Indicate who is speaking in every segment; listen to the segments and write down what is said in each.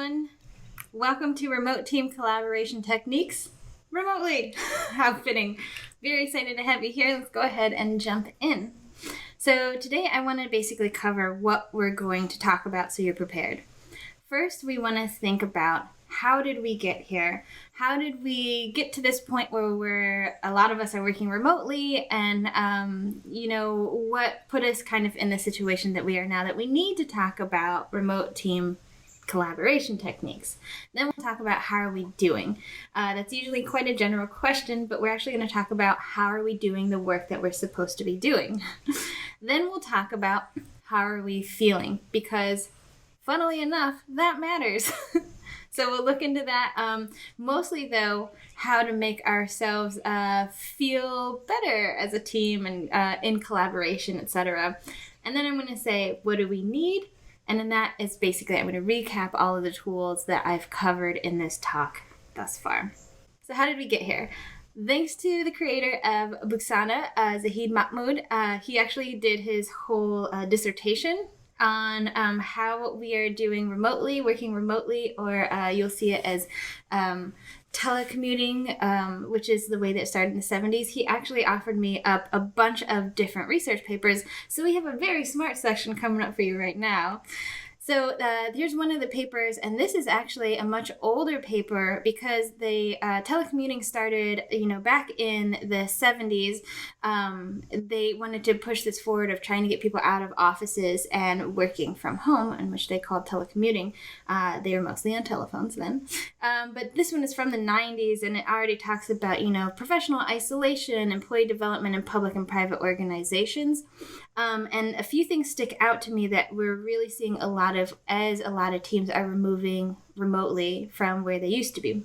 Speaker 1: everyone. Welcome to Remote Team Collaboration Techniques remotely. How fitting. Very excited to have you here. Let's go ahead and jump in. So today I want to basically cover what we're going to talk about so you're prepared. First, we want to think about how did we get here? How did we get to this point where a lot of us are working remotely, and what put us kind of in the situation that we are now, that we need to talk about remote team collaboration techniques. Then we'll talk about how are we doing. That's usually quite a general question, but we're actually going to talk about how are we doing the work that we're supposed to be doing. Then we'll talk about how are we feeling, because funnily enough, that matters. So we'll look into that. Mostly, though, how to make ourselves feel better as a team and in collaboration, etc. And then I'm going to say, what do we need? And then that is basically, I'm going to recap all of the tools that I've covered in this talk thus far. So how did we get here? Thanks to the creator of Buksana, Zahid Mahmood. He actually did his whole dissertation on how we are doing remotely, working remotely, or you'll see it as telecommuting, which is the way that started in the 70s. He actually offered me up a bunch of different research papers, so we have a very smart section coming up for you right now. So here's one of the papers, and this is actually a much older paper because telecommuting started, back in the 70s. They wanted to push this forward of trying to get people out of offices and working from home, in which they called telecommuting. They were mostly on telephones then. But this one is from the 90s, and it already talks about, professional isolation, employee development in public and private organizations. And a few things stick out to me that we're really seeing a lot of teams are moving remotely from where they used to be.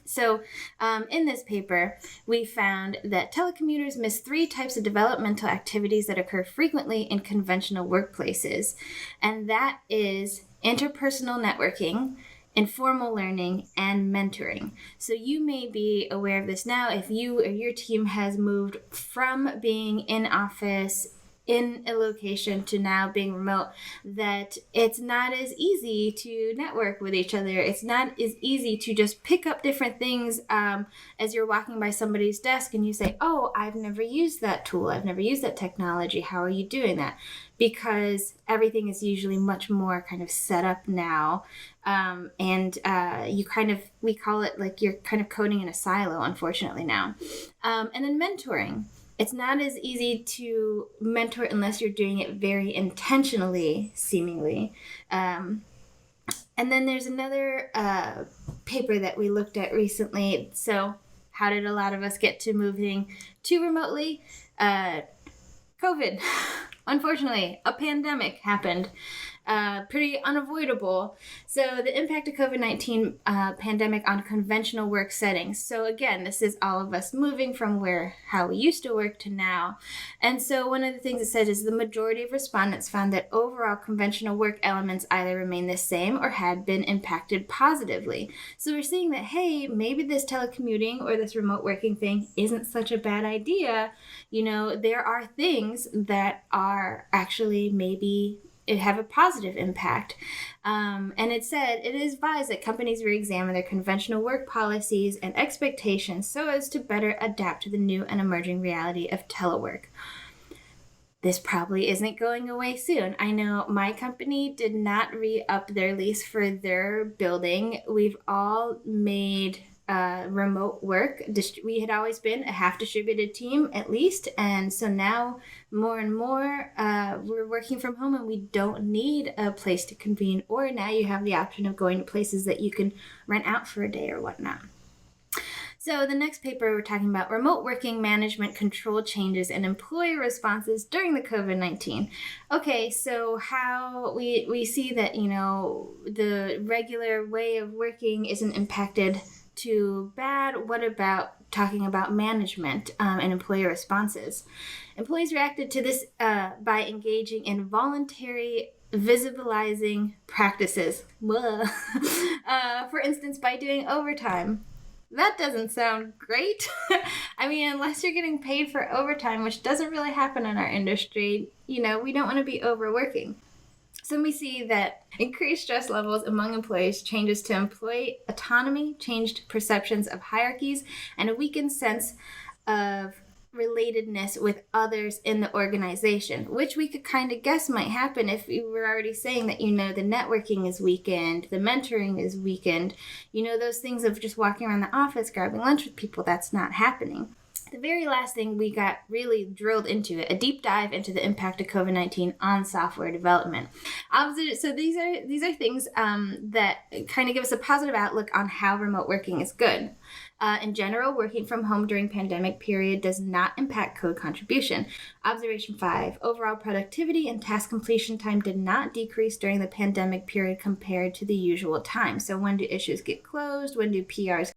Speaker 1: So in this paper, we found that telecommuters miss 3 types of developmental activities that occur frequently in conventional workplaces. And that is interpersonal networking, informal learning, and mentoring. So you may be aware of this now if you or your team has moved from being in office in a location to now being remote, that it's not as easy to network with each other. It's not as easy to just pick up different things as you're walking by somebody's desk and you say, oh, I've never used that tool. I've never used that technology. How are you doing that? Because everything is usually much more kind of set up now. We call it like you're kind of coding in a silo, unfortunately now. And then mentoring. It's not as easy to mentor unless you're doing it very intentionally, seemingly. And then there's another paper that we looked at recently. So how did a lot of us get to moving to remotely? COVID. Unfortunately, a pandemic happened. Pretty unavoidable. So the impact of COVID-19 pandemic on conventional work settings. So again, this is all of us moving from how we used to work to now. And so one of the things it says is the majority of respondents found that overall conventional work elements either remain the same or had been impacted positively. So we're seeing that, hey, maybe this telecommuting or this remote working thing isn't such a bad idea. There are things that are actually maybe it have a positive impact. And it said, it is advised that companies re-examine their conventional work policies and expectations so as to better adapt to the new and emerging reality of telework. This probably isn't going away soon. I know my company did not re-up their lease for their building. We've all made remote work. We had always been a half distributed team at least, and so now more and more we're working from home and we don't need a place to convene, or now you have the option of going to places that you can rent out for a day or whatnot. So the next paper, we're talking about remote working management control changes and employee responses during the COVID-19. Okay, so how we see that, the regular way of working isn't impacted too bad. What about talking about management and employee responses? Employees reacted to this by engaging in voluntary visibilizing practices. For instance, by doing overtime. That doesn't sound great. I mean, unless you're getting paid for overtime, which doesn't really happen in our industry, we don't want to be overworking. So we see that increased stress levels among employees, changes to employee autonomy, changed perceptions of hierarchies, and a weakened sense of relatedness with others in the organization, which we could kind of guess might happen if you were already saying that, the networking is weakened, the mentoring is weakened, those things of just walking around the office, grabbing lunch with people, that's not happening. The very last thing we got really drilled into it, a deep dive into the impact of COVID-19 on software development. So these are things that kind of give us a positive outlook on how remote working is good. In general, working from home during pandemic period does not impact code contribution. Observation 5, overall productivity and task completion time did not decrease during the pandemic period compared to the usual time. So when do issues get closed? When do PRs